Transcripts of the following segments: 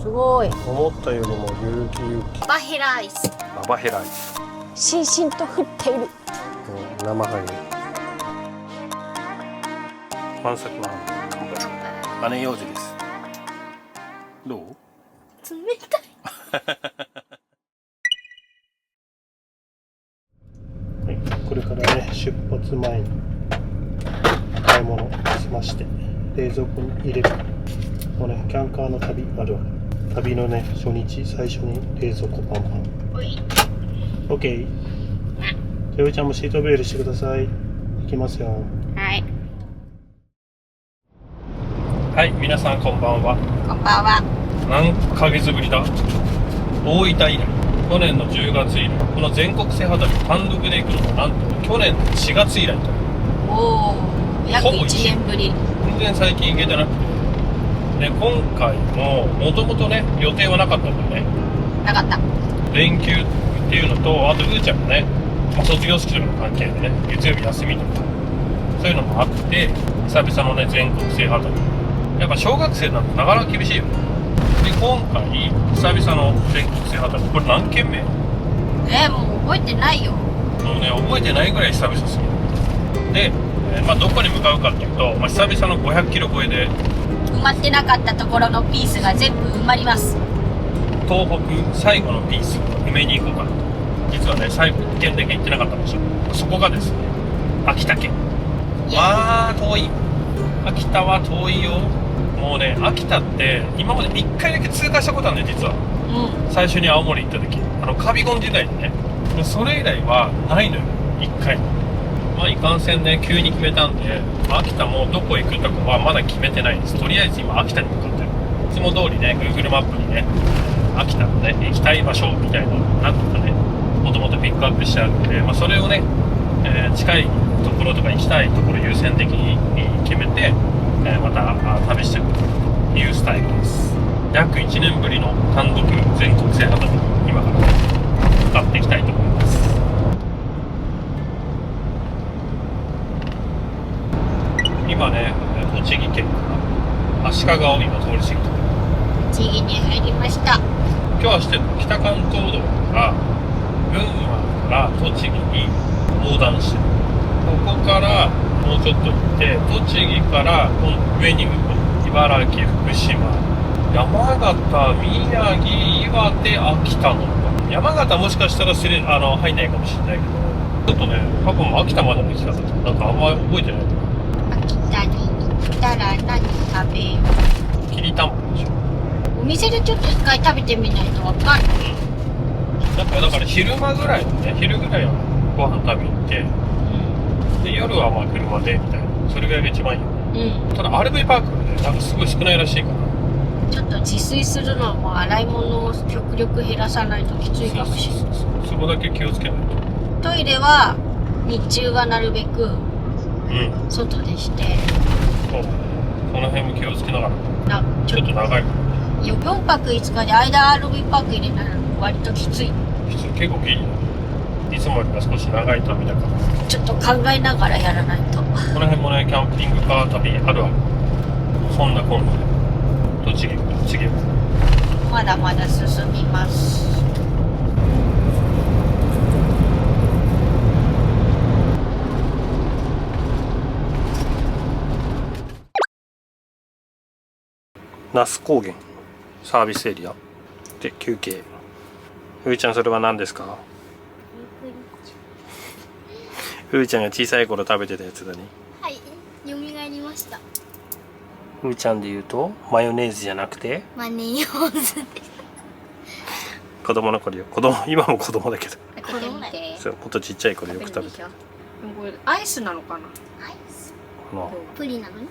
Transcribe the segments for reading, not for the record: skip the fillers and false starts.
すごい。思ったよりも有機有機。ババヘラアイス。ババヘラアイス。しんしんと降っている。生ハゲ。満作の乾杯。姉幼児です。どう？冷たい。はい、これからね出発前に買い物しまして冷蔵庫に入れる。もうねキャンカーの旅あるわ。旅のね初日最初に冷蔵庫パンパン。オッケー。じゃあうーちゃんもシートベルトしてください。いきますよ。はい。はい、皆さんこんばんは。こんばんは。何ヶ月ぶりだ？大分以来。去年の10月以来。この全国制覇旅単独で行くのもなんと去年の4月以来と。おお、約1年ぶり。全然最近行けてなくて。で、今回ももともとね予定はなかったんだよね。なかった。連休っていうのと、あとうーちゃんもね、卒業式とかの関係でね、月曜日休みとかそういうのもあって、久々のね全国制覇旅。やっぱ小学生なんてなかなか厳しいよね。で、今回久々の全国制覇旅。これ何件目？もう覚えてないよ。もうね覚えてないぐらい久々すぎる。で、どこに向かうかっていうと、久々の500キロ超えで埋まってなかったところのピースが全部埋まります。東北最後のピース埋めに行こうかなと。実はね最後1軒だけ行ってなかった場所、そこがですね秋田県。遠い。秋田は遠いよ。もうね秋田って今まで1回だけ通過したことあるんだよ実は。最初に青森行った時、カビゴン時代にね。それ以来はないのよ1回も。いかんせんね急に決めたんで、秋田もどこ行くとかはまだ決めてないです。とりあえず今秋田に向かってる。いつも通りね Google マップにね秋田のね行きたい場所みたいなのなんとかねもともとピックアップしてあるんで、それをね、近いところとか行きたいところ優先的に決めて、また旅していくというスタイルです。約1年ぶりの単独全国制覇旅、今から向かっていきたいと思います。今ね栃木県から足利を今通り過ぎてる。栃木に入りました。今日はしてる北関東道から群馬から栃木に横断してる。ここからもうちょっと行って栃木からこの上に行くと茨城、福島、山形、宮城、岩手、秋田の山形もしかしたら入んないかもしれないけど、ちょっとね過去も秋田までも行きたかった。なんかあんまり覚えてない。秋田に行ったら何食べよう。きりたんぽでしょ。お店でちょっと一回食べてみないとわかんない。だから昼間ぐらいのね昼ぐらいはご飯食べに行って、で夜は車でみたいな、それぐらいが一番いいよね。ただ RV パークがねなんかすごい少ないらしいから、ちょっと自炊するのも洗い物を極力減らさないときついかもしれない。そこだけ気をつけないと。トイレは日中はなるべく外でして、そう、その辺も気をつけながら。ちょっと長いからね。4泊5日で間 RV パーク入れたら割ときつい。結構ギリだ。いつもよりは少し長い旅だから。ちょっと考えながらやらないと。この辺もねキャンピングカー旅あるある。そんな今度で栃木から次はまだまだ進みます。那須高原サービスエリアで休憩。ふーちゃんそれは何ですか？ふーちゃんが小さい頃食べてたやつだね。はい、蘇りました。ふーちゃんで言うとマヨネーズじゃなくてマネヨーズです。子供の頃よ。今も子供だけど。子供だよ。そう、もっとちっちゃい頃よく食べて。これアイスなのかな？アイス。プリンなのに。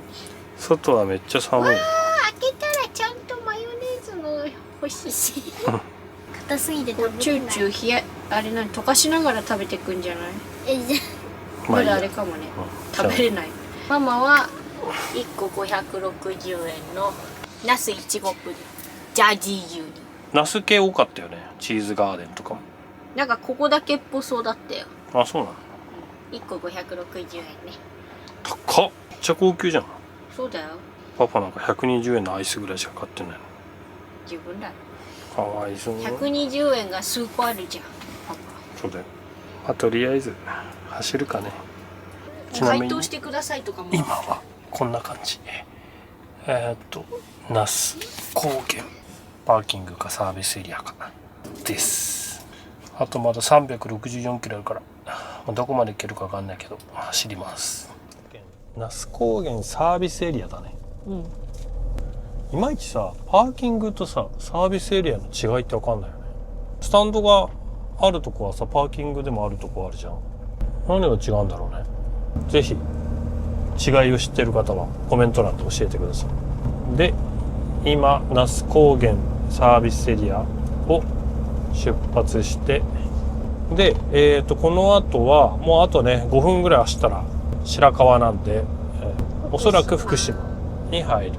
外はめっちゃ寒い。開けたらちゃんとマヨネーズの欲しいし。硬すぎて食べれない。チューチューあれ溶かしながら食べてくんじゃない？じゃこれあれかもね。食べれない。ママは1個560円のナスいちごプリン、ジャージー牛乳。ナス系多かったよね。チーズガーデンとかも。なんかここだけっぽそうだったよ。あ、そうなの。1個560円ね。高っ。めっちゃ高級じゃん。そうだよ。パパなんか120円のアイスぐらいしか買ってないの。自分だ。かわいそう。120円が数個あるじゃん、パパ。そうだよ。まあとりあえず走るかね。ちなみに回答してくださいとかも。今はこんな感じ。那須高原パーキングかサービスエリアかです。あとまだ364キロあるから、どこまで行けるか分かんないけど走ります。那須高原サービスエリアだね。うん。いまいちさ、パーキングとさサービスエリアの違いって分かんないよね。スタンドがあるとこはさ、パーキングでもあるとこあるじゃん。何が違うんだろうね。ぜひ違いを知ってる方はコメント欄で教えてください。で、今那須高原サービスエリアを出発して、で、この後はもうあとね5分ぐらい走ったら白川なんで、おそらく福島に入る。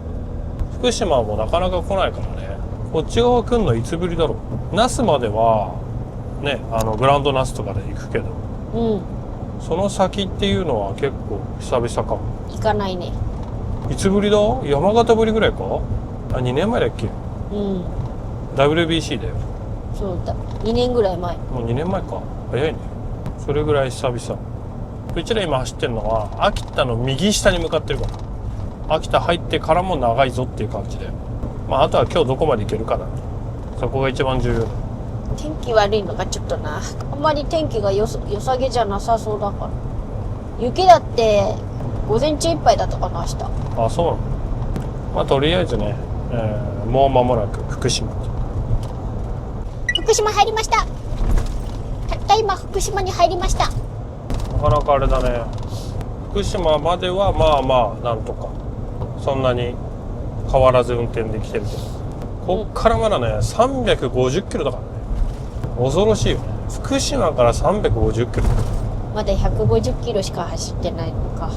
福島もなかなか来ないからね。こっち側来んのいつぶりだろう。那須まではね、グランド那須とかで行くけど、うん。その先っていうのは結構久々かも。行かないね。いつぶりだ？山形ぶりぐらいか？あ、2年前だっけ？うん。WBC だよ。そうだ。2年ぐらい前。もう2年前か。早いね。それぐらい久々。うちら今走ってるのは秋田の右下に向かってるから。秋田入ってからも長いぞっていう感じで。まああとは今日どこまで行けるかな。そこが一番重要だ。天気悪いのがちょっとな。あんまり天気が良さげじゃなさそうだから。雪だって午前中いっぱいだったかな、明日。あ、そうなの。まあとりあえずね、もう間もなく福島。福島入りました。たった今福島に入りました。なかなかあれだね。福島まではまあまあなんとかそんなに変わらず運転できてるけど、こっからまだね350キロだからね。恐ろしいよね。福島から350キロ。まだ150キロしか走ってないのか。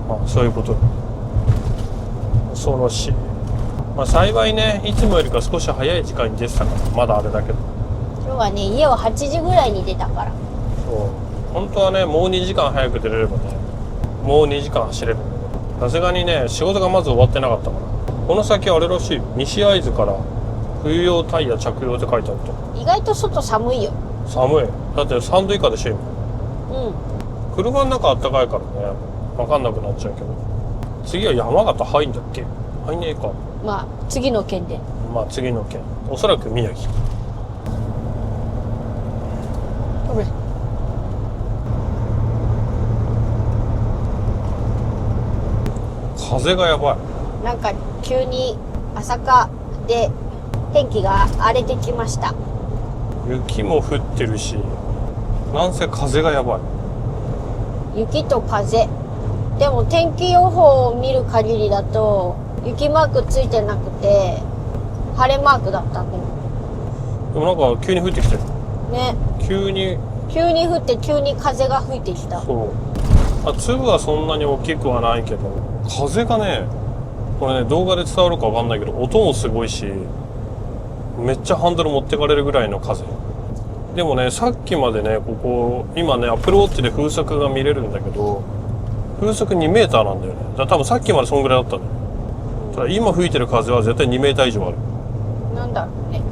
あ、そういうこと。恐ろしい。まあ幸いね、いつもよりか少し早い時間に出てたからまだあれだけど。今日はね、家を8時ぐらいに出たから。そう。本当はね、もう2時間早く出れればね、もう2時間走れるんだけど、さすがにね、仕事がまず終わってなかったから。この先あれらしいよ。西会津から冬用タイヤ着用って書いてあった。意外と外寒いよ。寒い。だって3度以下でしょ今。うん。車の中あったかいからね、分かんなくなっちゃうけど。次は山形入んだっけ？入んねえか。まあ次の県で。まあ次の県、おそらく宮城。これ風がやばい。なんか急に朝霞で天気が荒れてきました。雪も降ってるし、なんせ風がやばい。雪と風。でも天気予報を見る限りだと雪マークついてなくて晴れマークだったんだよ。でもなんか急に降ってきてるね。急に降って急に風が吹いてきた。そう。粒はそんなに大きくはないけど、風がね、これね動画で伝わるかわかんないけど音もすごいし、めっちゃハンドル持ってかれるぐらいの風。でもね、さっきまでね、ここ今ねアップルウォッチで風速が見れるんだけど、風速2メーターなんだよね。だから多分さっきまでそんぐらいだったんだよ。ただ今吹いてる風は絶対2メーター以上ある。なんだろうね。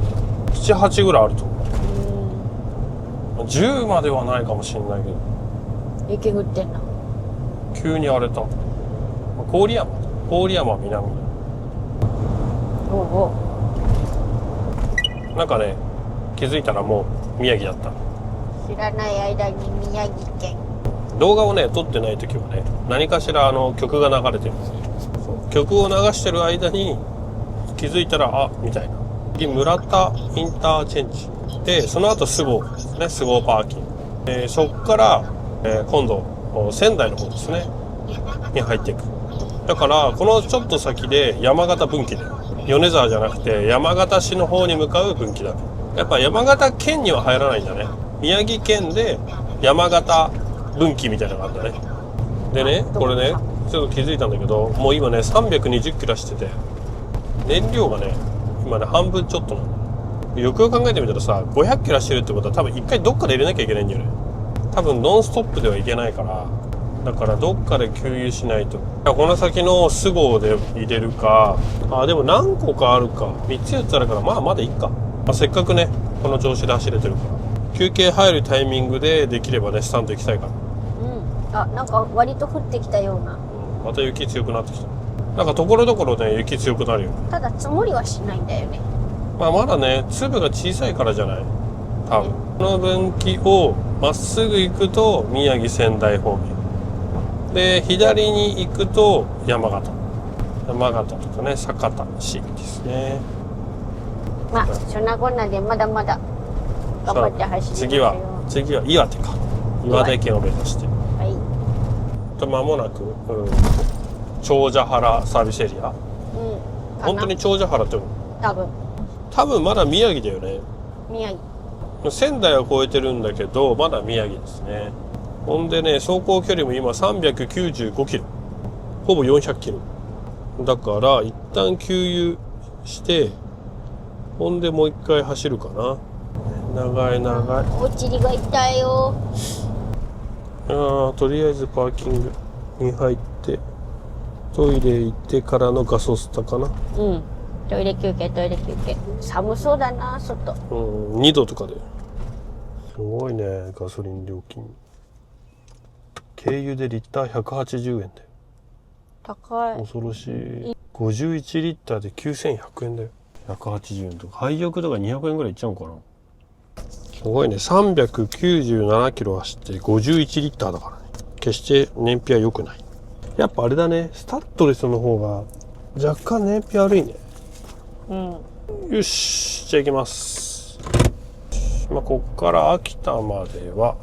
7、8ぐらいあると思う。10まではないかもしれないけど。雪降ってんな。急に荒れた。郡山南。おうおう。なんかね、気づいたらもう宮城だった。知らない間に宮城県。動画をね撮ってない時はね、何かしら曲が流れてるんですよ。曲を流してる間に気づいたら、あ、みたいな。村田インターチェンジで、その後菅生ですね、菅生パーキング、そこから、今度仙台の方ですねに入っていく。だからこのちょっと先で山形分岐で、米沢じゃなくて山形市の方に向かう分岐だ。やっぱ山形県には入らないんだね。宮城県で山形分岐みたいなのがあるんだね。でね、これねちょっと気づいたんだけど、もう今ね320キロしてて、燃料がね今ね半分ちょっとなの。よくよく考えてみたらさ、500キロしてるってことは多分一回どっかで入れなきゃいけないんだよね。多分ノンストップではいけないから、だからどっかで給油しないと。この先のスゴで入れるか、でも何個かあるか、3つ4つあるから、まだいいか。せっかくねこの調子で走れてるから、休憩入るタイミングでできればねスタンド行きたいから。なんか割と降ってきたような。また雪強くなってきた。なんかところどころね雪強くなるよ。ただ積もりはしないんだよね。まだね粒が小さいからじゃない、多分。この分岐をまっすぐ行くと宮城仙台方面で、左に行くと山形とかね、酒田市ですね。そんなこんなでまだまだ頑張って走りますよ。次は岩手か。岩手県を目指して。間もなく、長者原サービスエリア。本当に長者原っていうの？多分まだ宮城だよね。宮城。仙台は超えてるんだけどまだ宮城ですね。ほんでね、走行距離も今395キロ、ほぼ400キロだから一旦給油してほんでもう一回走るかな。長いお尻が痛いよ。とりあえずパーキングに入ってトイレ行ってからのガソスタかな。トイレ休憩。寒そうだな外。2度とかですごいね。ガソリン料金軽油でリッター180円だよ。高い。恐ろしい。51リッターで9100円だよ。180円とか廃浴とか200円ぐらいいっちゃうのかな。すごいね。397キロ走って51リッターだからね。決して燃費は良くない。やっぱあれだね、スタッドレスの方が若干燃費悪いね。よし、じゃあ行きます。こっから秋田までは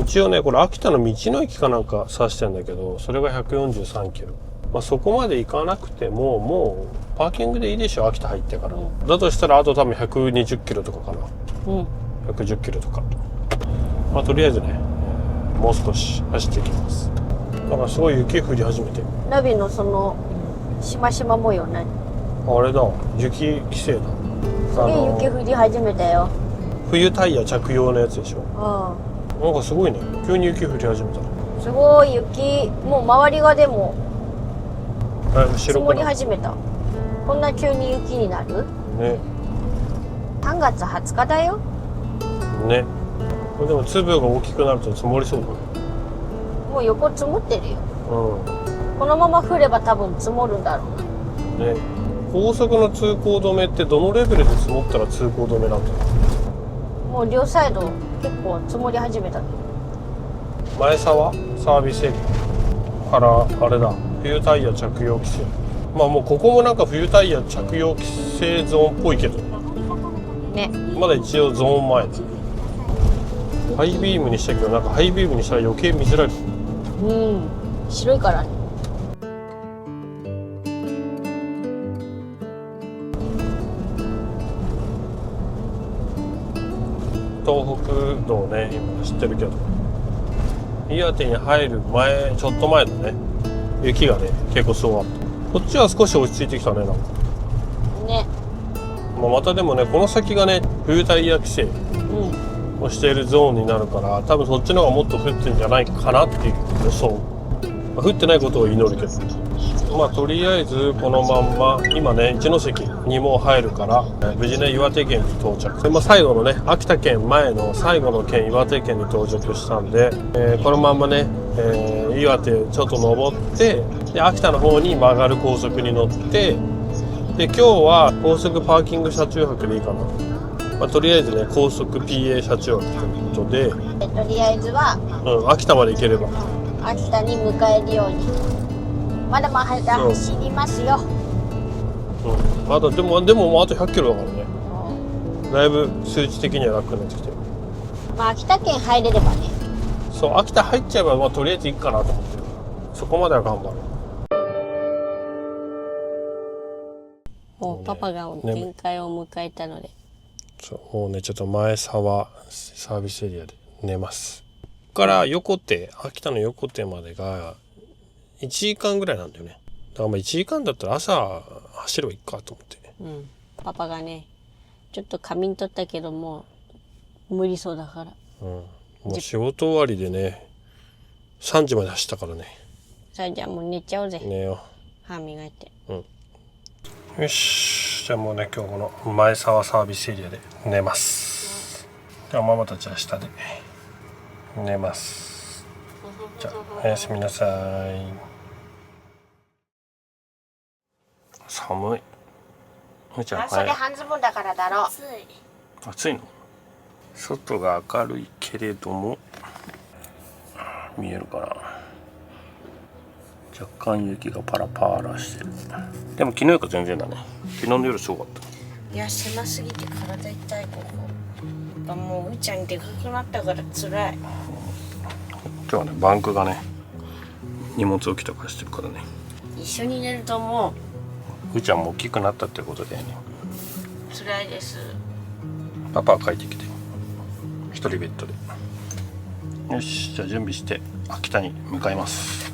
一応ね、これ秋田の道の駅かなんか指してんだけど、それが143キロ。そこまで行かなくてももうパーキングでいいでしょ、秋田入ってから。だとしたらあと多分120キロとかかな。110キロとか。とりあえずね、もう少し走っていきます。だからすごい雪降り始めてる。ナビのそのしましま模様ね。あれだ、雪規制だ。すげえ雪降り始めたよ。冬タイヤ着用のやつでしょ。なんかすごいね、急に雪降り始めた。すごい雪、もう周りがでも積もり始めた。こんな急に雪になるね。3月20日だよね。これでも粒が大きくなると積もりそうだね。もう横積もってるよ。このまま降れば多分積もるんだろうね。高速の通行止めってどのレベルで積もったら通行止めなんだろう。もう両サイド結構積もり始めたね。前沢サービスエリアからあれだ、冬タイヤ着用規制。もうここもなんか冬タイヤ着用規制ゾーンっぽいけどね。まだ一応ゾーン前だ。ハイビームにしたけど、なんかハイビームにしたら余計見づらい。白いからね。東北道ね、今走ってるけど、岩手に入る前、ちょっと前だね、雪がね結構すごかった。こっちは少し落ち着いてきたね。なんかね。またでもね、この先がね冬タイヤ規制をしているゾーンになるから、多分そっちの方がもっと降ってるんじゃないかなっていう予想。降ってないことを祈るけど、とりあえずこのまんま今ね一関にも入るから、無事ね岩手県に到着。最後のね秋田県前の最後の県岩手県に到着したんで、このまんまね、岩手ちょっと登ってで秋田の方に曲がる高速に乗って、で今日は高速パーキング車中泊でいいかな。とりあえずね高速 PA 車中泊ということで、とりあえずは、秋田まで行ければ秋田に迎えるようにまだまだ走りますよ。まだでもあと100キロだからね。だいぶ数値的には楽になってきてる。秋田県入れればね。そう、秋田入っちゃえばとりあえず行くかなと思ってる。そこまでは頑張る。もうパパが限界を迎えたので、もうねちょっと前沢サービスエリアで寝ます。ここから横手、秋田の横手までが1時間ぐらいなんだよね。だから1時間だったら朝走ればいいかと思って。パパがねちょっと仮眠取ったけども無理そうだから、もう仕事終わりでね3時まで走ったからね。さあじゃあもう寝ちゃおうぜ。寝よ歯磨いて。う。よし、じゃあもうね、今日この前沢サービスエリアで寝ます。じゃあママたちは下で寝ます。じゃあおやすみなさい。寒い。むーちゃん、半袖半ズボンだからだろう。暑いの？外が明るいけれども見えるかな。若干雪がパラパラしてる。でも昨日よりか全然だね。昨日の夜すごかった。いや狭すぎて体痛いここ。もううーちゃんでかくなったから辛い。今日はねバンクがね荷物置きとかしてるからね。一緒に寝るともうーちゃんも大きくなったってことだよね。う辛いです。パパは帰ってきて一人ベッドで。よし、じゃあ準備して秋田に向かいます。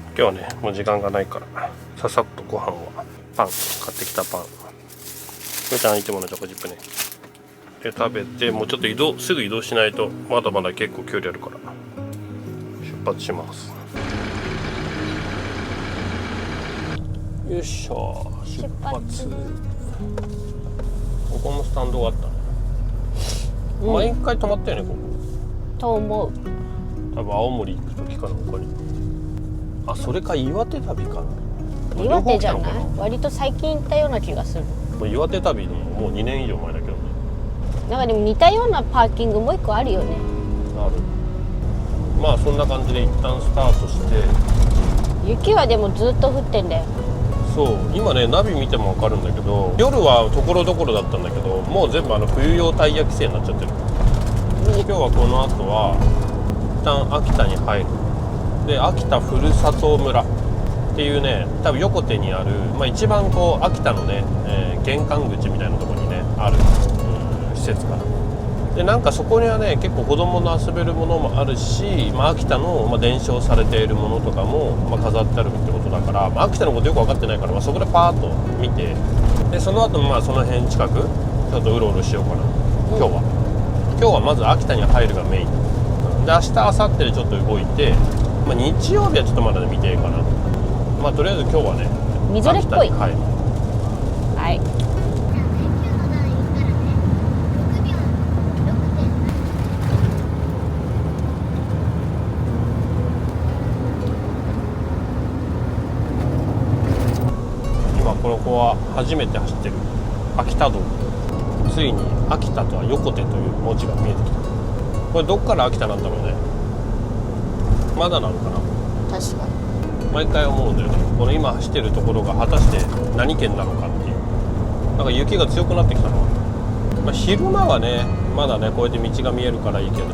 今日はねもう時間がないからささっとご飯はパン買ってきたパン、うーちゃんいつものチョコチップねで食べて、もうちょっとすぐ移動しないとまだまだ結構距離あるから出発します。よいしょ、出発。ここもスタンドがあったね。毎回止まったよねここ。と思う。多分青森行く時かな他に。あ、それか岩手旅かな。岩手じゃない？両方来たのか割と最近行ったような気がする。な。岩手旅のもう2年以上前だけどね。なんかでも似たようなパーキングもう一個あるよね。ある。まあそんな感じで一旦スタートして。雪はでもずっと降ってんだよ。そう今ねナビ見ても分かるんだけど、夜はところどころだったんだけど、もう全部冬用タイヤ規制になっちゃってる。今日はこの後は一旦秋田に入る。で秋田ふるさと村っていうね、多分横手にある、一番こう秋田のね、玄関口みたいなところにねある、施設かな。でなんかそこにはね結構子供の遊べるものもあるし、秋田の、伝承されているものとかも、飾ってあるってことだから、秋田のことよく分かってないから、そこでパーッと見て、でその後その辺近くちょっとうろうろしようかな。今日はまず秋田に入るがメインで、明日明後日でちょっと動いて、日曜日はちょっとまだ見ていいかな。とりあえず今日はねみぞれっぽい。はい。この子は初めて走ってる秋田道。ついに秋田とは横手という文字が見えてきた。これどっから秋田なんだろうね。まだなのかな。確かに毎回思うんだよね、この今走ってるところが果たして何県なのかっていう。なんか雪が強くなってきたの。昼間はねまだねこうやって道が見えるからいいけど、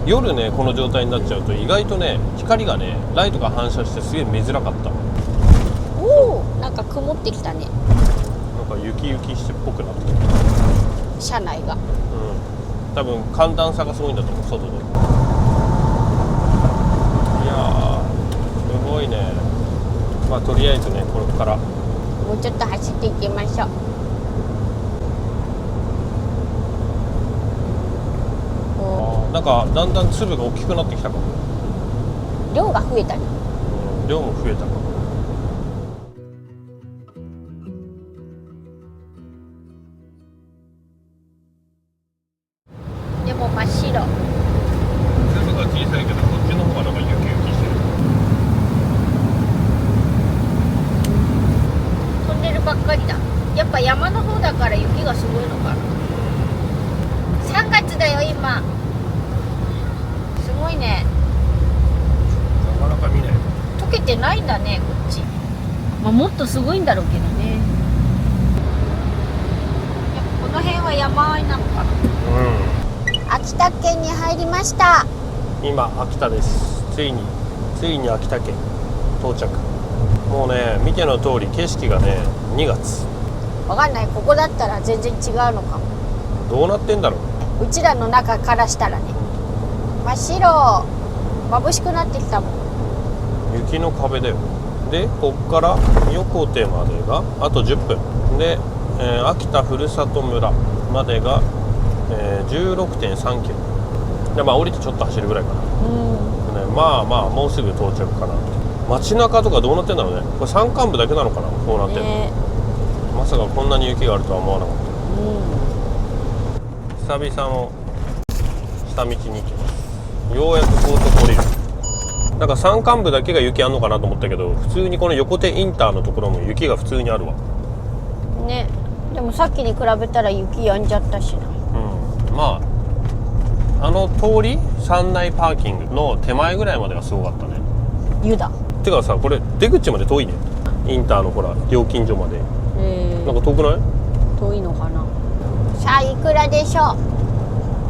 夜ねこの状態になっちゃうと意外とね光がねライトが反射してすげえ見づらかった。おお、なんか曇ってきたね。なんか雪してっぽくなってきた車内が。多分寒暖差がすごいんだと思う外で。いやーすごいね。とりあえずねこれからもうちょっと走っていきましょう。なんかだんだん粒が大きくなってきたかも。量が増えたね。量も増えたかも。でも真っ白。粒が小さいけどこっちの方がなんか雪してる。飛んでるばっかりだ。やっぱ山の方だから雪がすごいのかな。3月だよ今。すごいね。なかなか見ない。溶けてないんだねこっち。もっとすごいんだろうけどね。やっぱこの辺は山あいなのかな。秋田県に入りました。今秋田です。ついに秋田県到着。もうね見ての通り景色がね2月。わかんない、ここだったら全然違うのかも。どうなってんだろう。うちらの中からしたらね。真っ白。眩しくなってきたもん。雪の壁だよ。でこっから横手までがあと10分で、秋田ふるさと村までが、16.3 キロで降りてちょっと走るぐらいかな。ね、まあまあもうすぐ到着かな。街中とかどうなってんだろうね。これ山間部だけなのかな、こうなってるの、ね、まさかこんなに雪があるとは思わなかった。うん、久々の下道に行きます。ようやく高速降りる。なんか山間部だけが雪あんのかなと思ったけど、普通にこの横手インターのところも雪が普通にあるわね。でもさっきに比べたら雪やんじゃったしな。うん、まああの通り山内パーキングの手前ぐらいまでがすごかったね。湯だ。てかさ、これ出口まで遠いね。インターのほら料金所まで、なんか遠くない？遠いのかな。さあいくらでしょ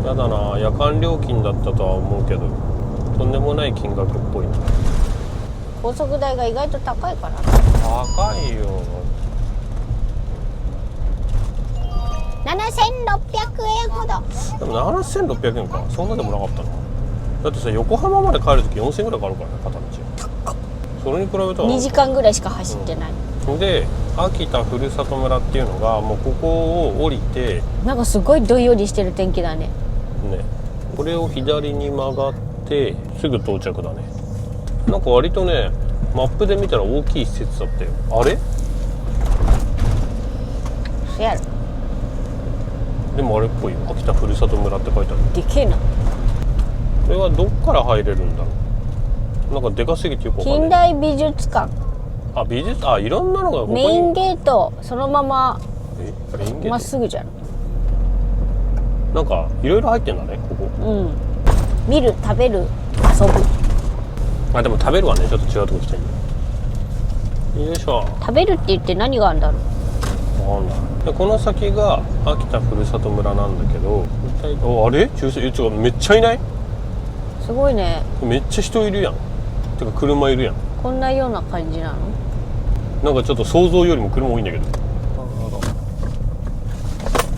う。やだな、夜間料金だったとは思うけどとんでもない金額っぽいな。高速代が意外と高いからな。高いよ。7600円ほど。でも7600円か、そんなでもなかったな。だってさ、横浜まで帰るとき4000円ぐらいかかるからね、片道。それに比べたら2時間ぐらいしか走ってない、で、秋田ふるさと村っていうのがもうここを降りて、なんかすごいどんよりしてる天気だね。ね、これを左に曲がってすぐ到着だね。なんか割とね、マップで見たら大きい施設だったよ。あれ？そやろ。でもあれっぽいよ。秋田ふるさと村って書いてある。でけえな。これはどっから入れるんだろう。なんかでかすぎてよくわかんない。近代美術館。あ、美術、あ、いろんなのがここに。メインゲートそのままメインゲートまっすぐじゃん。なんかいろいろ入ってんだね、ここ。うん。見る、食べる、遊ぶ。あ、でも食べるはね、ちょっと違うとこ来てる。よいしょ。食べるって言って何があるんだろう。わかんない。でこの先が秋田ふるさと村なんだけど、あれ？駐車場めっちゃいない？すごいね。めっちゃ人いるやん。てか車いるやん。こんなような感じなの？なんかちょっと想像よりも車多いんだけど。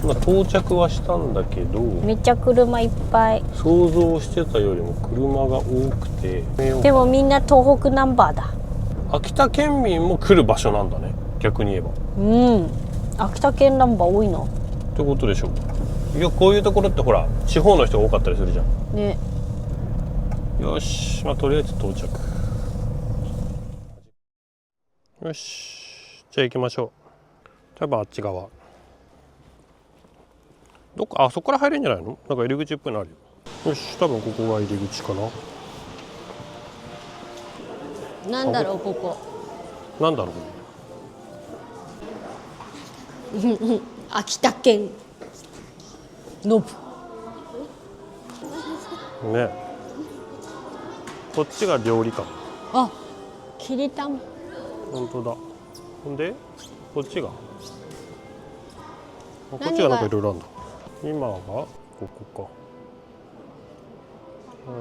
まあ到着はしたんだけど、めっちゃ車いっぱい。想像してたよりも車が多くて。でもみんな東北ナンバーだ。秋田県民も来る場所なんだね、逆に言えば。うん。秋田県ナンバー多いな。ってことでしょう。いや、こういうところってほら地方の人が多かったりするじゃん。ね。よし、まあとりあえず到着。よし、じゃあ行きましょう。多分あっち側。どっか、あそこから入れるんじゃないの？なんか入り口っぽいのあるよ。よし、多分ここが入り口かな。なんだろうここ。なんだろう。秋田県ノブ。ね。こっちが料理館。あ、きりたん。本当だ。ほんでこっちが。こっちがなんかいろいろあるんだ。今がここか。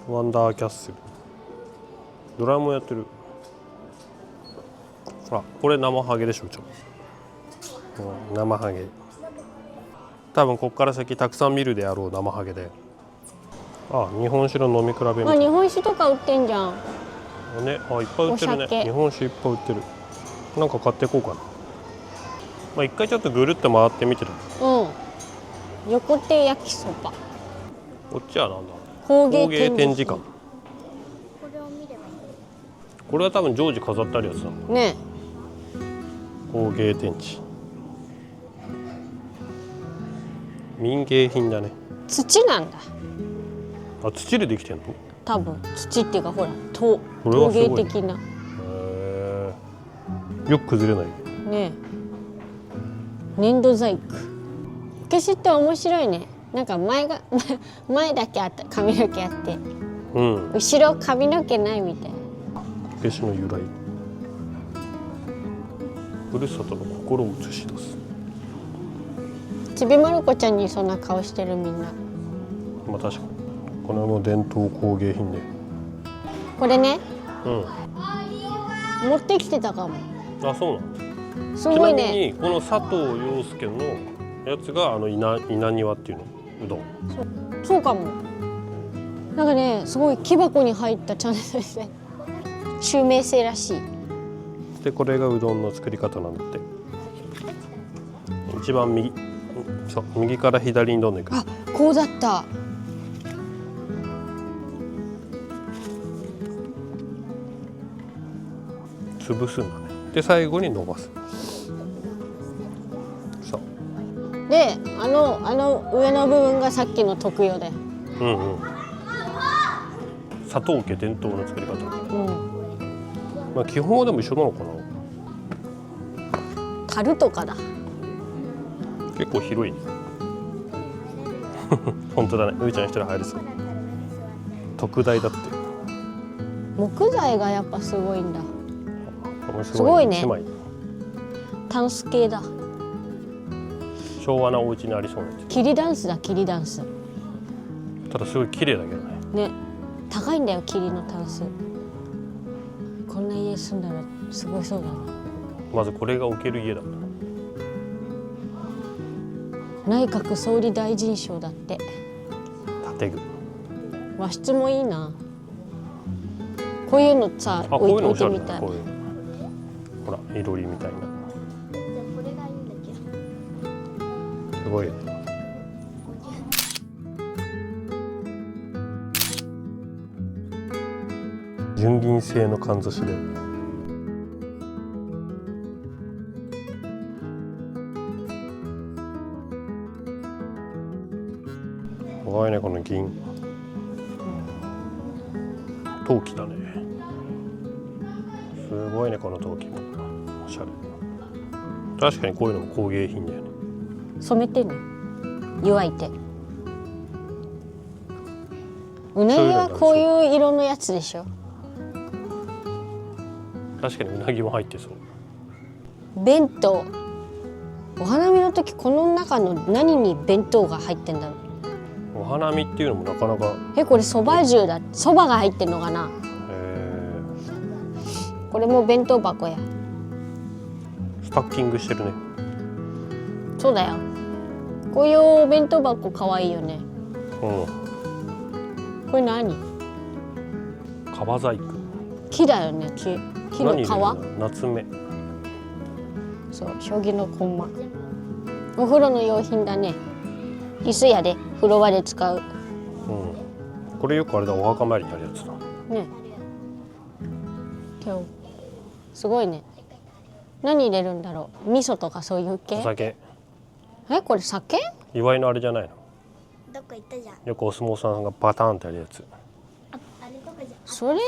ワンダーキャッスル。ドラムやってる。あ、これ生ハゲでしょ、生ハゲ。多分こっから先たくさん見るであろう生ハゲで。あ、日本酒の飲み比べみたいな。あ、日本酒とか売ってんじゃん。ね、あ、いっぱい売ってるね。日本酒いっぱい売ってる。なんか買っていこうかな。まあ一回ちょっとぐるっと回ってみてる。うん。横手焼きそば。こっちはなんだ。工芸展示館。これは多分常時飾ってあるやつだ。ね。工芸展示。民芸品だね。土なんだ。あ、土でできてんの？多分土っていうかほら陶芸的な。よく崩れない。ね。粘土細工。昔って面白いね。なんか前だけあった髪の毛あって、うん、後ろ髪の毛ないみたい。こけしの由来。ふるさとの心を映し出す。ちびまる子ちゃんにそんな顔してるみんな。まあ確かに。これも伝統工芸品で。これね。うん。持ってきてたかも。あ、そうなの。すごいね。ちなみにこの佐藤陽介のやつが稲庭っていうのうどん。そうかも。なんかね、すごい木箱に入ったチャンネルですね。襲名性らしい。でこれがうどんの作り方なんだって。一番右、そう右から左にどんどん行く。あ、こうだった。潰すんだね。で最後に伸ばす。そうで、あの上の部分がさっきの特用で。うんうん。佐藤家伝統の作り方。うん。まあ基本はでも一緒なのかな。樽とかだ。結構広いね。本当だね。ういちゃん一人入るそう。特大だって。木材がやっぱすごいんだ。すごいね狭い。タンス系だ。昭和なお家にありそうなや桐ダンスだ、桐ダンス。つ。ただすごい綺麗だけどね。ね、高いんだよ桐のタンス。こんな家住んだらすごいそうだな。まずこれが置ける家だ。内閣総理大臣賞だって。建具。和室もいいな。こういうのさ、あ、こういうのおしゃれ置いてみたい。だね。こういうの。ほら、いろりみたいな。これがいいんだけど。すごいよね。純銀製のかんざしで。すごいね、この銀。陶器だね。すごいね、この陶器も。おしゃれ。確かにこういうのも工芸品だよね。染めてんの。湯いて。うなぎはこういう色のやつでしょ。確かにうなぎも入ってそう。弁当。お花見の時この中の何に弁当が入ってんだろう。お花見っていうのもなかなか。これそば重だ。そばが入ってんのかな。これも弁当箱や。スタッキングしてるね。そうだよ。こういうお弁当箱可愛いよね。うん。これ何？革細工。木だよね。木の皮。夏目。そう、将棋の駒。お風呂の用品だね。椅子やで、風呂場で使う。うん。これよくあれだ、お墓参りにあるやつだ。ね。今日すごいね。何入れるんだろう。味噌とかそういう系？お酒。これ酒？祝いのあれじゃないの？どっか行ったじゃん。よくお相撲さんがパターンってやるやつ。あれとかじゃん。それ？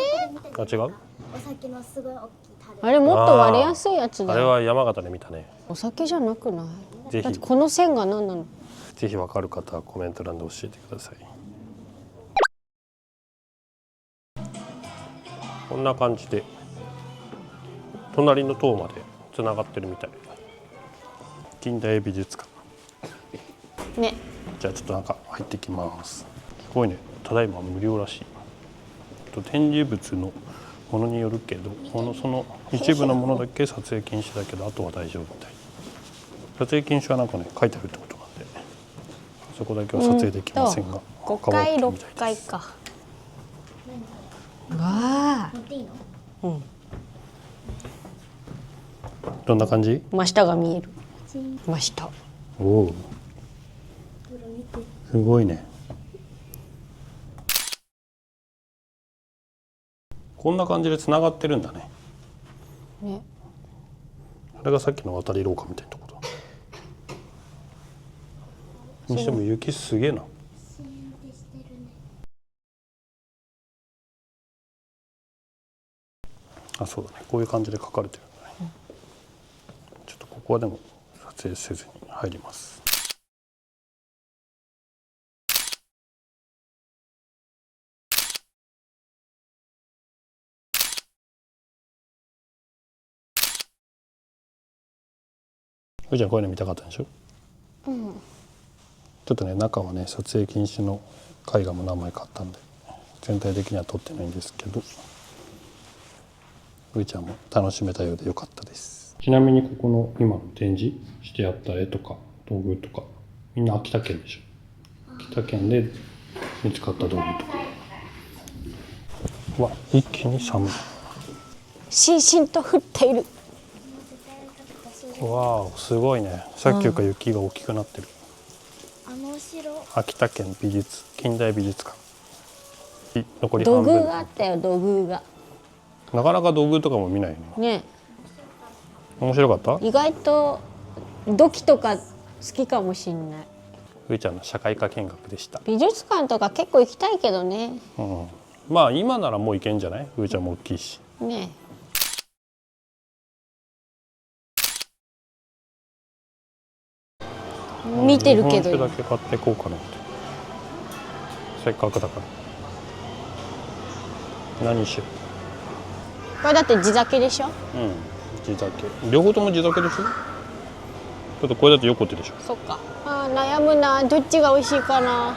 あ、違う？お酒のすごい大きい樽。あれもっと割れやすいやつだよ。あれは山形で見たね。お酒じゃなくない？ぜひだってこの線が何なの？ぜひわかる方はコメント欄で教えてください。こんな感じで隣の塔までつながってるみたい。近代美術館ね。じゃあちょっと中入ってきます。すごいね。ただいま無料らしい。展示物のものによるけど、その一部のものだけ撮影禁止だけど、あとは大丈夫みたい。撮影禁止はなんかね書いてあるってことなんで、そこだけは撮影できませんが、 5階6階か。わあ。乗っていいの？うん。どんな感じ？真下が見える。真下。おお。すごいね。こんな感じでつながってるんだね。ね。あれがさっきの渡り廊下みたいなところだ。にしても雪すげえな。あ、そうだね。こういう感じで書かれてるんだね。ちょっとここはでも撮影せずに入ります。ふーちゃんこういうの見たかったでしょ。うん。ちょっとね、中はね撮影禁止の絵画も何枚かあったんで全体的には撮ってないんですけど、ふーちゃんも楽しめたようでよかったです。ちなみにここの今の展示してあった絵とか道具とかみんな秋田県でしょ。秋田県で見つかった道具とか。うわ、一気に寒い。しんしんと降っている。わあ、すごいね。さっきよりか雪が大きくなってる。の城。秋田県近代美術館。残り土半分。偶があったよ、土偶が。なかなか土偶とかも見ないよね。ね、面白かった？意外と土器とか好きかもしんない。うーちゃんの社会科見学でした。美術館とか結構行きたいけどね。うん。まあ今ならもう行けんじゃない？うーちゃんも大きいし。ね。見てるけど日本酒だけ買っていこうかなって。せっかくだから。何しよこれだって地酒でしょ。う。うん。地酒。両方とも地酒でしょ。ちょっとこれだと横手でしょ。そっか。あー、悩むな。どっちが美味しいかな。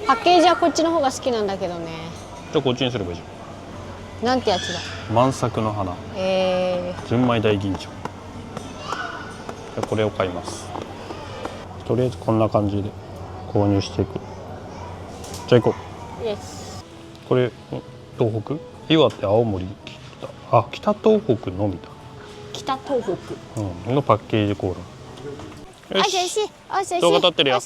パッケージはこっちの方が好きなんだけどね。じゃあこっちにすればいいじゃなんてやつだ。ん。満作の花。純米大吟醸。じゃあこれを買います。とりあえずこんな感じで購入していく。じゃあ行こイエス。う。これ東北、岩手、青森、北東北のみだ。北東北。うん、のパッケージコーラ。よし。動画撮ってるよ。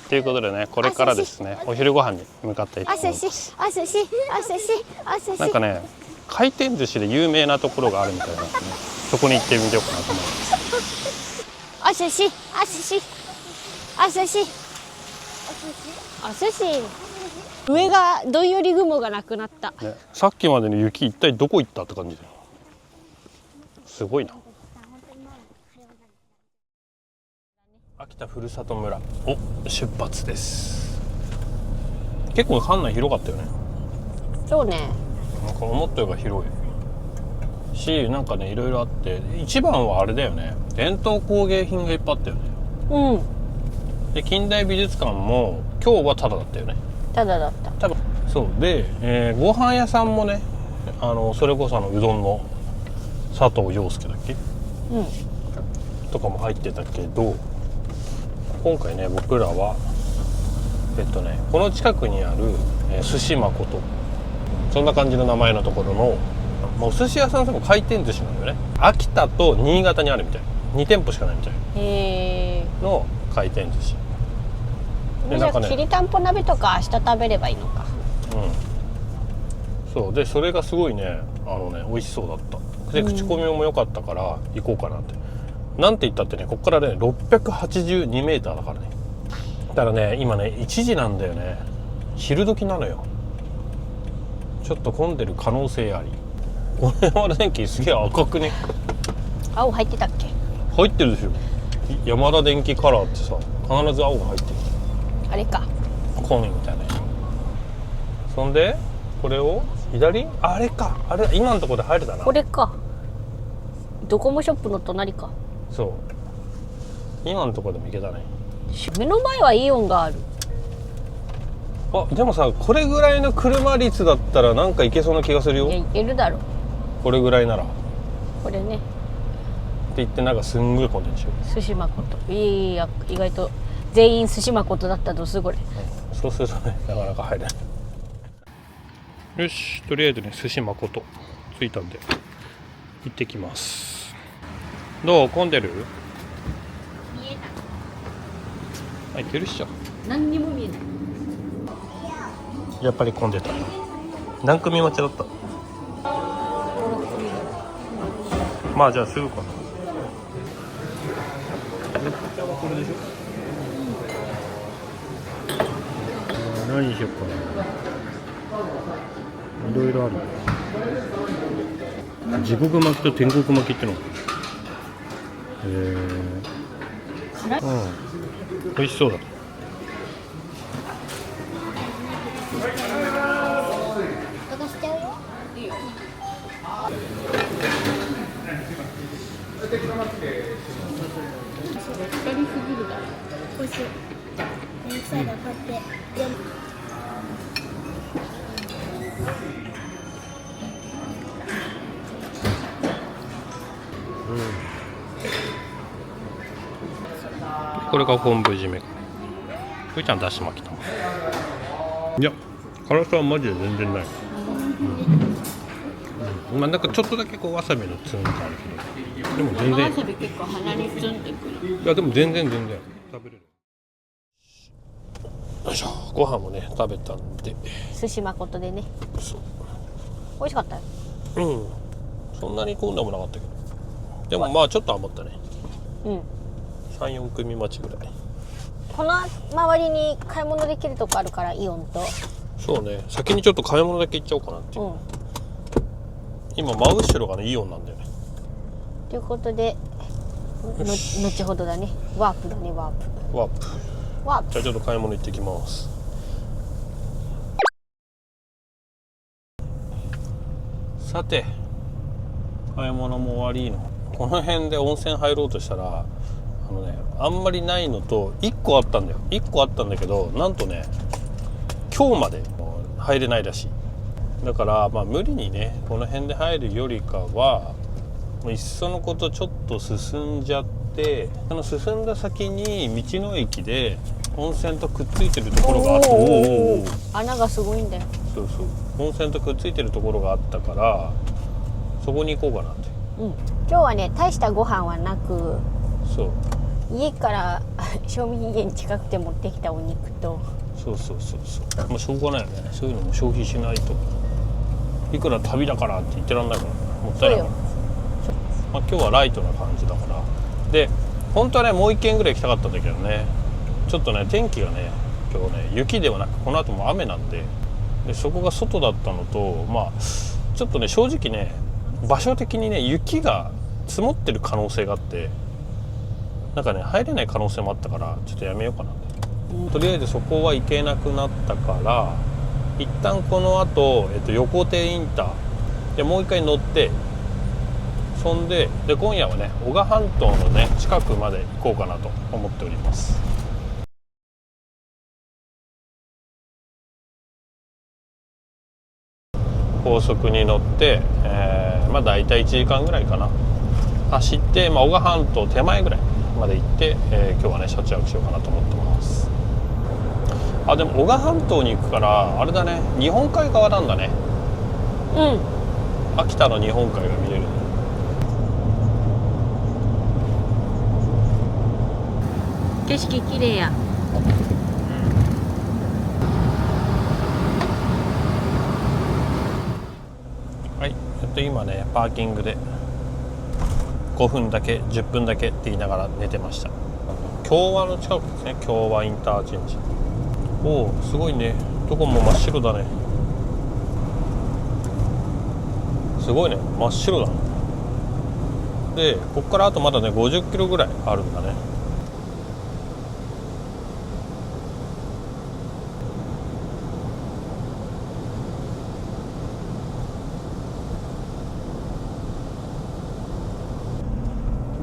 ということでね、これからですね、お昼ご飯に向かっていきます。なんかね、回転寿司で有名なところがあるみたいなんでね、そこに行ってみようかなと思います。お寿司。上がどんより雲がなくなった。ね、さっきまでの雪一体どこ行ったって感じだよ。すごいな。秋田ふるさと村を出発です。結構館内広かったよね。そうね。なんか思ったより広いし、なんかね、いろいろあって、一番はあれだよね、伝統工芸品がいっぱいあったよね。うん。で近代美術館も今日はタダだったよね。ただだった。多分そうで、ご飯屋さんもね、それこそうどんの佐藤陽介だっけ、うん。とかも入ってたけど、今回ね、僕らはこの近くにある、寿司誠、そんな感じの名前のところの、お寿司屋さんでも回転寿司なんだよね。秋田と新潟にあるみたい、2店舗しかないみたいの回転寿司で、じゃあきりたんぽ鍋とか明日食べればいいのか。うん、そうで、それがすごいね、美味しそうだったで、口コミも良かったから行こうかなって。なんて言ったってね、ここからね682メーターだからね。だからね、今ね1時なんだよね。昼時なのよ。ちょっと混んでる可能性あり。これ山田電機すげえ赤くね。青入ってたっけ？入ってるでしょ。山田電機カラーってさ、必ず青が入ってる。あれか。コーンみたいな。そんでこれを左、あれか、あれ今のところで入るだな。これか。ドコモショップの隣か。そう。今のところでも行けたね。目の前はイオンがある。あ、でもさ、これぐらいの車率だったらなんか行けそうな気がするよ。いや、いけるだろ。これぐらいなら。これね。って言ってなんかすんごい混んでるでしょ。寿司誠。いや、意外と全員寿司誠だったとすごい。そうするとね、なかなか入れない。よし、とりあえずね、寿司誠着いたんで行ってきます。どう？混んでる？見えあ、行けるっしょ。何にも見えない。やっぱり混んでた。何組待ちだった？まあじゃあすぐかな。これでしょ。何にしよっかな。いろいろある。地獄巻きと天国巻きっての。美味しそうだ。渡しちゃうよ。おいしい。めんどくさいな、こうやってやる。これが昆布締め。ふーちゃんだし巻きた。いや、辛さはマジで全然ない。まあなんかちょっとだけこうわさびのツンとあるけど、でも全然わさび結構鼻にツンってくる。いやでも全然食べれる。よいしょ、ご飯もね食べたんで。寿司誠でね。そう、美味しかったよ。そんなに混んでもなかったけど、でもまあちょっと余ったね。3、4組待ちぐらい。この周りに買い物できるとこあるから、イオンと。そうね、先にちょっと買い物だけ行っちゃおうかなっていう。今真後ろがねイオンなんだよね。ということで後ほどだね。ワープだね、ワープ。ワープ。じゃあちょっと買い物行ってきます。さて、買い物も終わりの。この辺で温泉入ろうとしたらあんまりないのと1個あったんだよ。1個あったんだけど、なんとね今日まで入れないらしい。だからまあ無理にねこの辺で入るよりかは、いっそのことちょっと進んじゃって、その進んだ先に道の駅で温泉とくっついてるところがあって、穴がすごいんだよ。そうそう、温泉とくっついてるところがあったから、そこに行こうかなって。今日はね大したご飯はなく、そう家から賞味期限近くて持ってきたお肉と。そうまあしょうがないよね、そういうのも消費しないと。いくら旅だからって言ってらんないからもったいないから。まあ、今日はライトな感じだから。で本当はねもう1軒ぐらい行きたかったんだけどね、ちょっとね天気がね今日ね雪ではなくこの後も雨なんで、そこが外だったのと、まあちょっとね正直ね場所的にね雪が積もってる可能性があって、なんかね入れない可能性もあったから、ちょっとやめようかなって。とりあえずそこは行けなくなったから、一旦この後、横手インターでもう一回乗って、そんで今夜はね男鹿半島のね近くまで行こうかなと思っております。高速に乗って、まあ大体1時間ぐらいかな走って、まあ、男鹿半島手前ぐらいまで行って、今日はね車中泊しようかなと思ってます。でも男鹿半島に行くからあれだね、日本海側なんだね。秋田の日本海が見れるね。景色綺麗や。はい、今ねパーキングで5分だけ10分だけって言いながら寝てました。共和の近くですね、共和インターチェンジ。おお、すごいね、どこも真っ白だね。すごいね、真っ白だね。でここからあとまだね50キロぐらいあるんだね。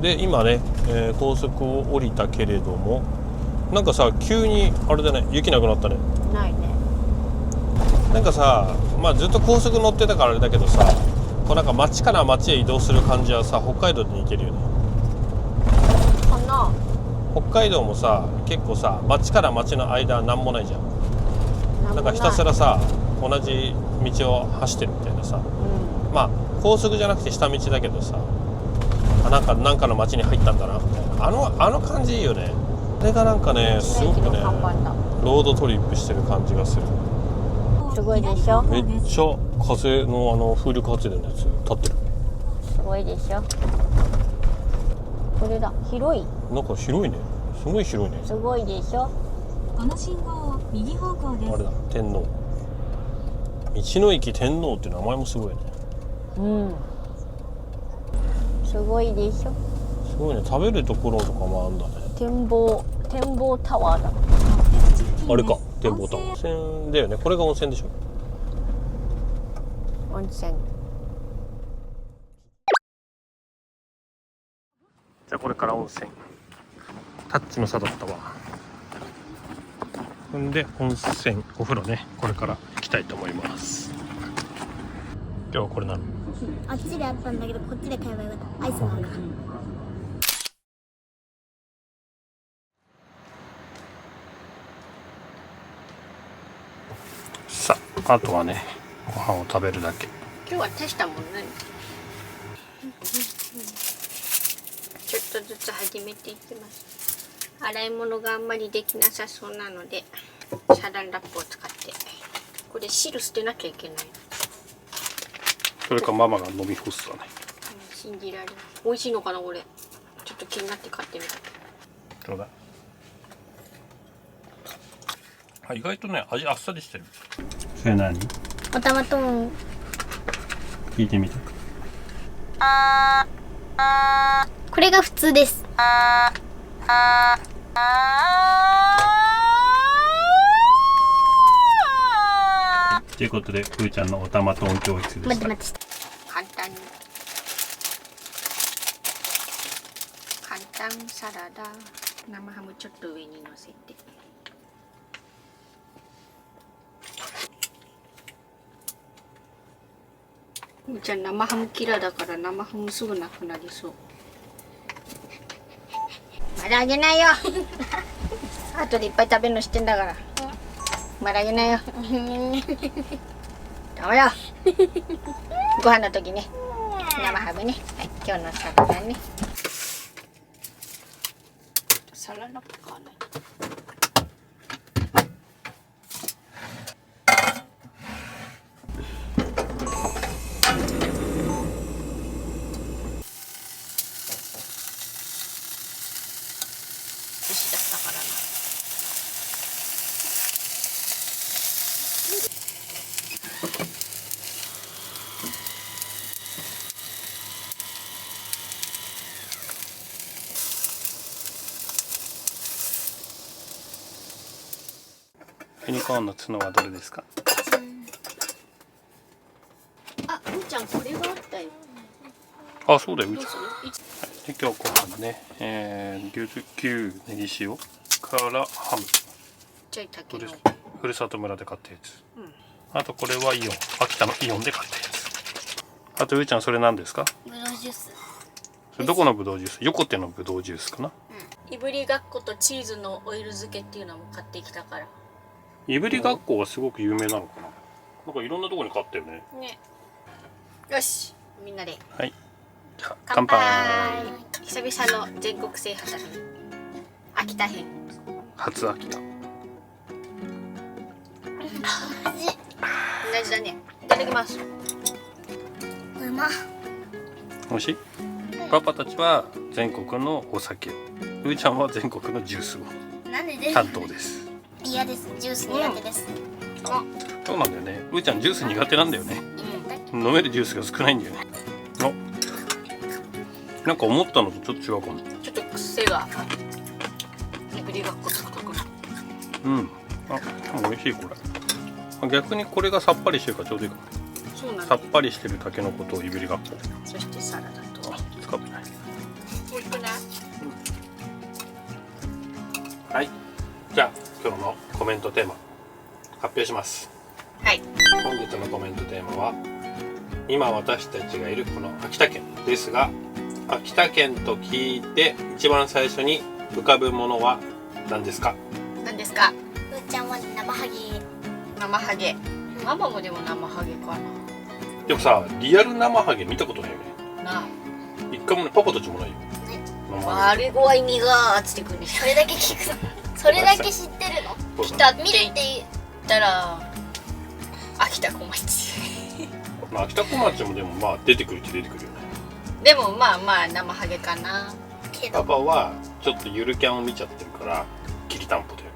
で今ね、高速を降りたけれども、なんかさ急にあれだね、雪なくなったね。ないね。なんかさ、まあずっと高速乗ってたからあれだけどさ、こうなんか町から町へ移動する感じはさ北海道に行けるよね。かな。北海道もさ結構さ町から町の間なんもないじゃん。なんかひたすらさ同じ道を走ってるみたいなさ、まあ高速じゃなくて下道だけどさ、なんかの町に入ったんだなみたいな、あの感じいいよね。あれがなんかねすごくねロードトリップしてる感じがする。すごいでしょ。めっちゃ風の風力発電のやつ立ってる。すごいでしょ。これだ、広い。なんか広いね、すごい広いね。すごいでしょ。この信号を右方向です。あれだ、天皇、道の駅天皇って名前もすごいね。すごいでしょ。すごいね、食べるところとかもあるんだね。展望タワーだ。あれか、展望タワー。温泉だよね、これが温泉でしょ。温泉。じゃあこれから温泉。タッチの差だったわ。ほんで温泉、お風呂ね、これから行きたいと思います。今日はこれなの。あっちであったんだけどこっちで買えばよかった。アイスなんかさあ、あとはねご飯を食べるだけ。今日は大したもんない。ちょっとずつ始めていきます。洗い物があんまりできなさそうなのでサランラップを使って。これ汁捨てなきゃいけない。それかママが飲み干すわね。信じられない。美味しいのかなこれ。ちょっと気になって買ってみた。どうだ。あ、意外とね味あっさりしてる。それ何？おたまトーン。聞いてみて。これが普通です。ということで、ふーちゃんのおたまトーン教室でした。待って待って。簡単に。簡単サラダ。生ハムちょっと上にのせて。ふーちゃん生ハム嫌いだから生ハムすぐなくなりそう。まだあげないよ。後でいっぱい食べるの知ってんだから。まだあげないよ。ダメよ。ご飯の時ね。生ハムね。はい、今日のサラダね。サラダっぽくはない。寿司だったからな。ユニコーンの角はどれですか？あ、うーちゃんこれがあったよ。あ、そうだよ、うーちゃん。どうする？で今日はここね、牛ネギ塩からハム、ちょい竹の。ふるさと村で買ったやつ、うん。あとこれはイオン、秋田のイオンで買ったやつ。あとうーちゃんそれ何ですか？ブドウジュース。それどこのブドウジュース？横手のブドウジュースかな。いぶりがっことチーズのオイル漬けっていうのも買ってきたから。いぶりがっこがすごく有名なのかな。なんかいろんなところに買ったよね。ね。よし、みんなで。はい。じゃあ乾杯。久々の全国制覇だね。秋田編。初秋田。同じだね。いただきます。うま。美味しい？パパたちは全国のお酒、うーちゃんは全国のジュースをなんでです。担当です。嫌です。ジュース苦手です。そうなんだよね。うーちゃんジュース苦手なんだよね。飲めるジュースが少ないんだよね。あ、なんか思ったのとちょっと違うかも。ちょっと癖が。いぶりがっこ独特な。うん。あ、でも美味しいこれ。逆にこれがさっぱりしてるからちょうどいいかも。そうなんだ。さっぱりしてるタケノコといぶりがっこ。そしてサラダと。あ、使ってない。美味しくない？はい。じゃあ今日のコメントテーマ発表します。はい。本日のコメントテーマは今私たちがいるこの秋田県ですが、秋田県と聞いて一番最初に浮かぶものは何ですか？何ですか？ふーちゃんは生ハゲ。生ハゲ。ママもでも生ハゲかでもさ、リアル生ハゲ見たことないよね。な。な一回もね、パパたちもないよ。生あ。ハ悪い声にがーっつってくるんでしそれだけ聞く。それだけ知ってるの？ゲ。ょ。来たって見る言っっていう。たら秋田小町。まあ秋田小町もでもまあ出てくるっちゃ出てくるよね。でもまあまあ生ハゲかな。パけど。パはちょっとゆるキャンを見ちゃってるからきりたんぽだよね。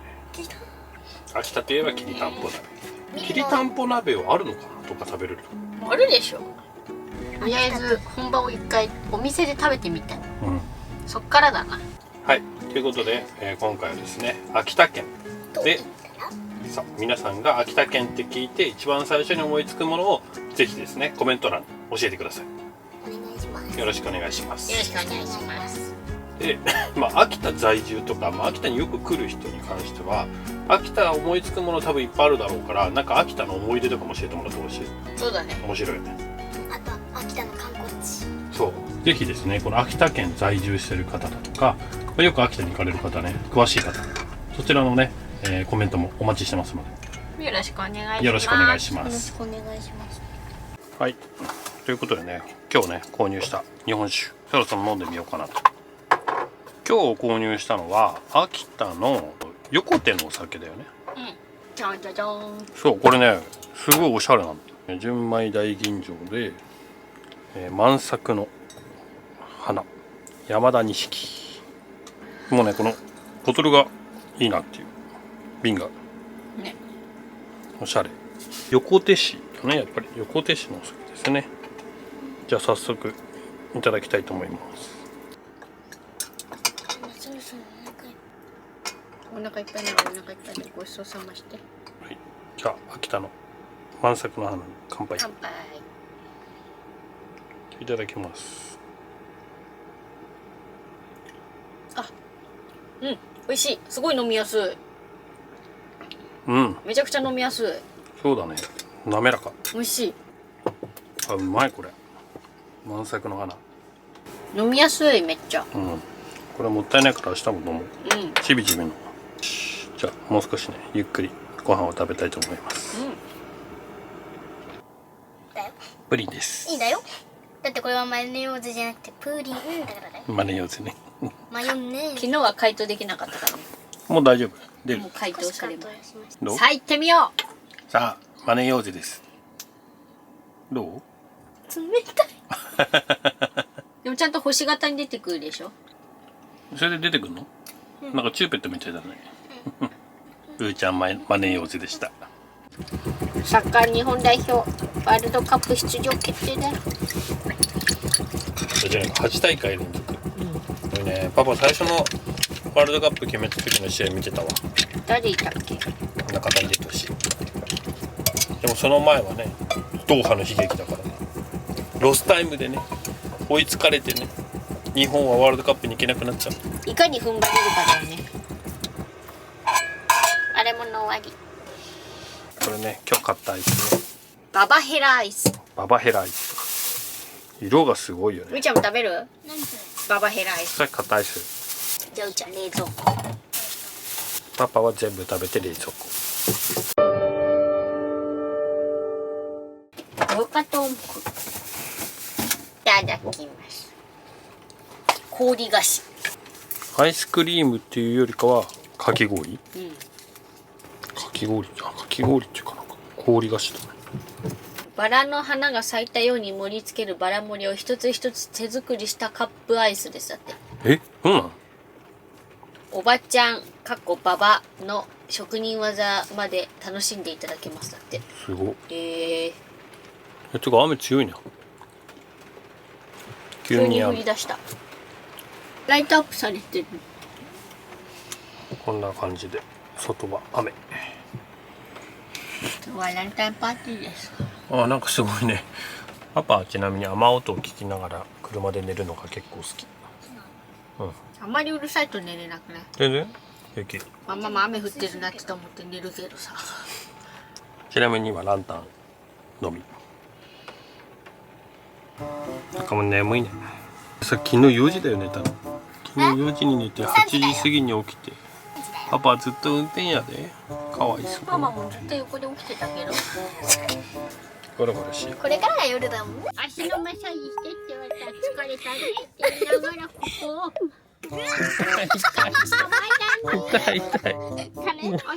秋田といえばきりたんぽだね。きりたんぽ鍋はあるのかなとか食べれるあるでしょ。とりあえず本場を一回お店で食べてみて。の？うん。そっからだな。はい。ということで、今回はですね、秋田県でさあ皆さんが秋田県って聞いて一番最初に思いつくものをぜひですねコメント欄に教えてください。お願いします。よろしくお願いします。よろしくお願いします。で、まあ、秋田在住とか、まあ、秋田によく来る人に関しては秋田思いつくもの多分いっぱいあるだろうから、なんか秋田の思い出とかも教えてもらってほしい。そうだね。面白いよね。あと秋田の観光地。そうぜひですねこの秋田県在住してる方だとかよく秋田に行かれる方ね、詳しい方そちらのね、コメントもお待ちしてますのでよろしくお願いします。よろしくお願いしまよろしす。くお願いします。はいということでね、今日ね購入した日本酒、そろそろ飲んでみようかなと。今日購入したのは秋田の横手のお酒だよね。じゃんじゃじゃーん。そう、これねすごいおしゃれなんだ。純米大吟醸で、満作の花山田錦。もうねこのボトルがいいなっていう、瓶がね、おしゃれ。横手市だね、やっぱり横手市のお酒ですね。じゃあ早速いただきたいと思います。そろそろお腹いっぱいならお腹いっぱいでごちそうさまして。はい、じゃあ秋田の満作の花に乾杯。乾杯。いただきます。うん、美味しい。すごい飲みやすい。うん、めちゃくちゃ飲みやすい。そうだね、滑らか。美味しい。あ、うまいこれ。満作の花。飲みやすい、めっちゃ。うん、これもったいないから明日も飲もう。うん。ちびちびの。じゃあもう少しねゆっくりご飯を食べたいと思います。だよ。プリンです。いいんだよ。だってこれはマヨネーズじゃなくてプリンだからだよ。マネーズね。マヨネーズ。昨日は解凍できなかったからね。もう大丈夫。出るもう。解凍されます。どう？さあ行ってみよさあマネーズです。どう？冷たい。う。でもちゃんと星型に出てくるでしょ。それで出てくるの？なんかチューペットみたいだね。うーちゃんマネーズでした。サッカー日本代表ワールドカップ出場決定だよ。それじゃね、8大会連続。これね、パパ最初のワールドカップ決めた時の試合見てたわ。誰いたっけ？中田英寿。でもその前はね、ドーハの悲劇だからね。ロスタイムでね、追いつかれてね、日本はワールドカップに行けなくなっちゃった。いかに踏ん張れるかだよね。あれもの終わり。これね、今日買ったアイスね。ババヘラアイス。ババヘラアイス。色がすごいよね。みーちゃんも食べる？何それ。ババヘラアイス。さっき買ったアイス。じゃあうちゃん冷蔵庫。パパは全部食べて冷蔵庫。どうかと思う。いただきます。氷菓子。アイスクリームっていうよりかはかき氷？うん。かき氷、かき氷っていうかなんか氷菓子だね。バラの花が咲いたように盛り付けるバラ盛りを一つ一つ手作りしたカップアイスですだって。え、そうなの？おばちゃんババの職人技まで楽しんでいただけますだって。すごい。てか雨強いな。急に降り出した。ライトアップされてる。こんな感じで外は雨。今日はランタンパーティーです。あ、なんかすごいね。パパはちなみに雨音を聞きながら車で寝るのが結構好き。うん。あまりうるさいと寝れなくない？全然平気。ママも雨降ってるなって思って寝るけどさ。ちなみに今ランタンのみ。なんかもう眠いね。さ、昨日4時だよ寝たの。昨日4時に寝て8時過ぎに起きて。パパはずっと運転やで。かわいそう。ママもずっと横で起きてたけど。ゴロゴロしよう。これからが夜だもん。足のマッサージしてって言われたら疲れたねって言いながらここを。痛い痛い。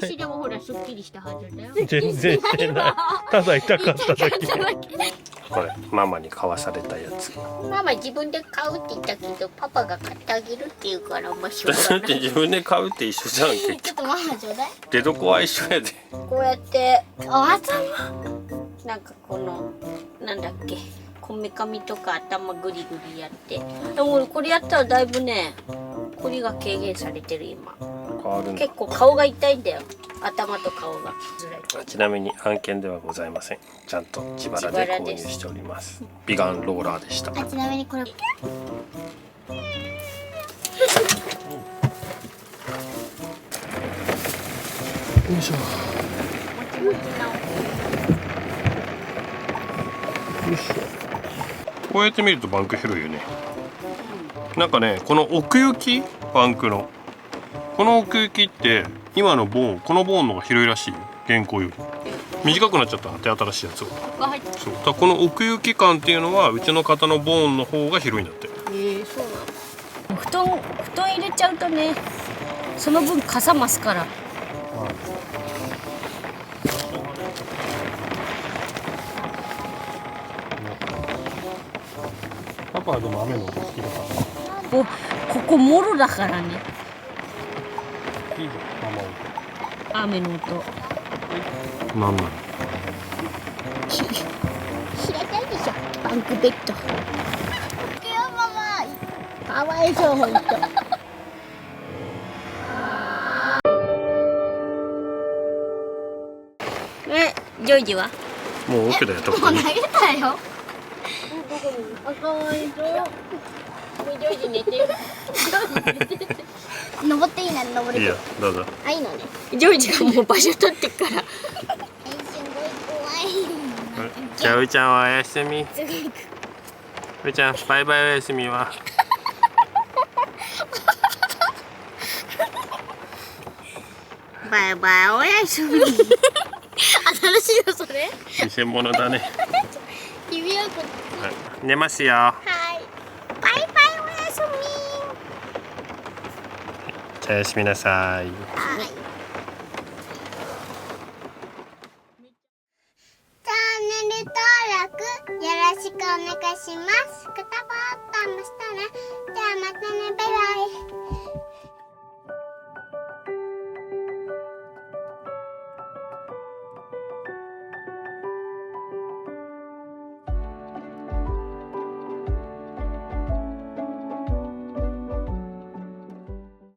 足でもほらすっきりしたはずだよ。全然してない。ただ痛かっただけ。これママに買わされたやつ。ママ自分で買うって言ったけどパパが買ってあげるって言うからまあしょうだってがない。自分で買うって一緒じゃん結ちょっ局。とママちょうだい。出どこは一緒やで。こうやってお頭。なんかこのなんだっけこめかみとか頭グリグリやってでもこれやったらだいぶねこりが軽減されてる今。変わるんだ。結構顔が痛いんだよ。頭と顔が辛い。ちなみに案件ではございません。ちゃんと自腹で購入しております。美顔ローラーでした。あ、ちなみにこれ。よいしょ。こうやって見るとバンク広いよね。なんかね、この奥行きバンクのこの奥行きって今のボーン、このボーンの方が広いらしいよ。現行より。短くなっちゃった手新しいやつが。が入ってそうだからこの奥行き感っていうのはうちの方のボーンの方が広いんだって。そうなの。布団入れちゃうとね、その分かさますから。パパはでも雨の音好きだから。ここもろだからね。いいじゃん、ママ雨の音。なんなの。平たいでしょバンクベッド。ママかわいそうほんと。ジョージはもう奥だよ、とこに。投げたよ。あ、かわいそう。ジョージ寝てる。登っていいな、登れて。いいよ、どうぞ。あ、いいのね。ジョージがもう場所取ってっから。すごい怖い。じゃあうーちゃんはおやすみ。すごい。うーちゃんバイバイおやすみは。バイバイおやすみ。新しいのそれ？偽物だね。指輪こはい寝ますよ。はい。バイバイおやすみ。じゃあおやすみなさい。はい。チャンネル登録よろしくお願いします。くたばったんしたら